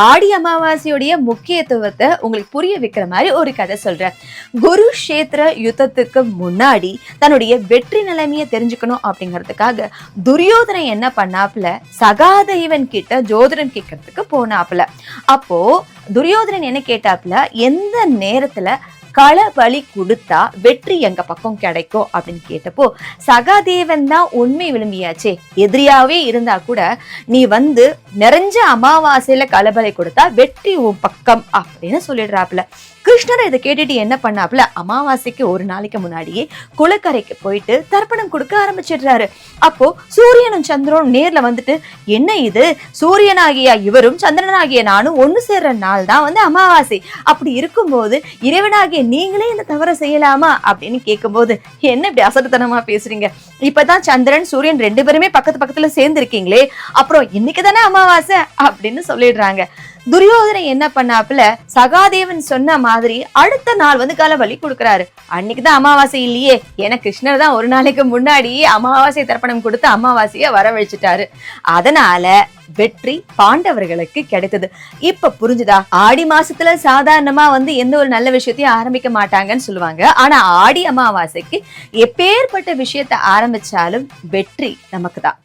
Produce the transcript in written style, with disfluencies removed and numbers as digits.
ஆடி அமாவாசையுடைய முக்கியத்துவத்தை உங்களுக்கு புரிய வைக்கிற மாதிரி ஒரு கதை சொல்றேன். குருஷேத்திர யுத்தத்துக்கு முன்னாடி தன்னுடைய வெற்றி நிலைமையை தெரிஞ்சுக்கணும் அப்படிங்கிறதுக்காக துரியோதனை என்ன பண்ணாப்புல, சகாதேவன் கிட்ட ஜோதிடம் கேட்கறதுக்கு போனாப்புல. அப்போ துரியோதனன் என்ன கேட்டாப்புல, எந்த நேரத்துல கள பலி கொடுத்தா வெற்றி எங்க பக்கம் கிடைக்கும் அப்படின்னு கேட்டப்போ, சகாதேவன் தான் உண்மை விரும்பியாச்சே, எதிரியாவே இருந்தா கூட நீ நிறைஞ்ச அமாவாசையில களபலி கொடுத்தா வெற்றி உன் பக்கம் அப்படின்னு சொல்லிடுறாப்புல. கிருஷ்ணர் இதை கேட்டுட்டு என்ன பண்ணாப்புல, அமாவாசைக்கு ஒரு நாளைக்கு முன்னாடியே குளக்கரைக்கு போயிட்டு தர்ப்பணம் கொடுக்க ஆரம்பிச்சிடுறாரு. அப்போ சூரியனும் சந்திரனும் நேர்ல என்ன இது, சூரியனாகிய இவரும் சந்திரனாகிய நானும் ஒண்ணு சேர்ற நாள் தான் அமாவாசை, அப்படி இருக்கும்போது இறைவனாகிய நீங்களே இந்த தவற செய்யலாமா அப்படின்னு கேட்கும்போது, என்ன இப்படி அசட்டுத்தனமா பேசுறீங்க, இப்பதான் சந்திரன் சூரியன் 2 பேருமே பக்கத்து பக்கத்துல சேர்ந்து இருக்கீங்களே, அப்புறம் இன்னைக்கு தானே அமாவாசை அப்படின்னு சொல்லிடுறாங்க. துரியோதனை என்ன பண்ணாப்புல, சகாதேவன் சொன்ன மாதிரி அடுத்த நாள் களபலி கொடுக்கறாரு. அன்னைக்குதான் அமாவாசை இல்லையே, ஏன்னா கிருஷ்ணர் தான் ஒரு நாளைக்கு முன்னாடி அமாவாசை தர்ப்பணம் கொடுத்து அமாவாசைய வரவழைச்சிட்டாரு. அதனால வெற்றி பாண்டவர்களுக்கு கிடைத்தது. இப்ப புரிஞ்சுதா? ஆடி மாசத்துல சாதாரணமா எந்த ஒரு நல்ல விஷயத்தையும் ஆரம்பிக்க மாட்டாங்கன்னு சொல்லுவாங்க. ஆனா ஆடி அமாவாசைக்கு எப்பேற்பட்ட விஷயத்த ஆரம்பிச்சாலும் வெற்றி நமக்கு தான்.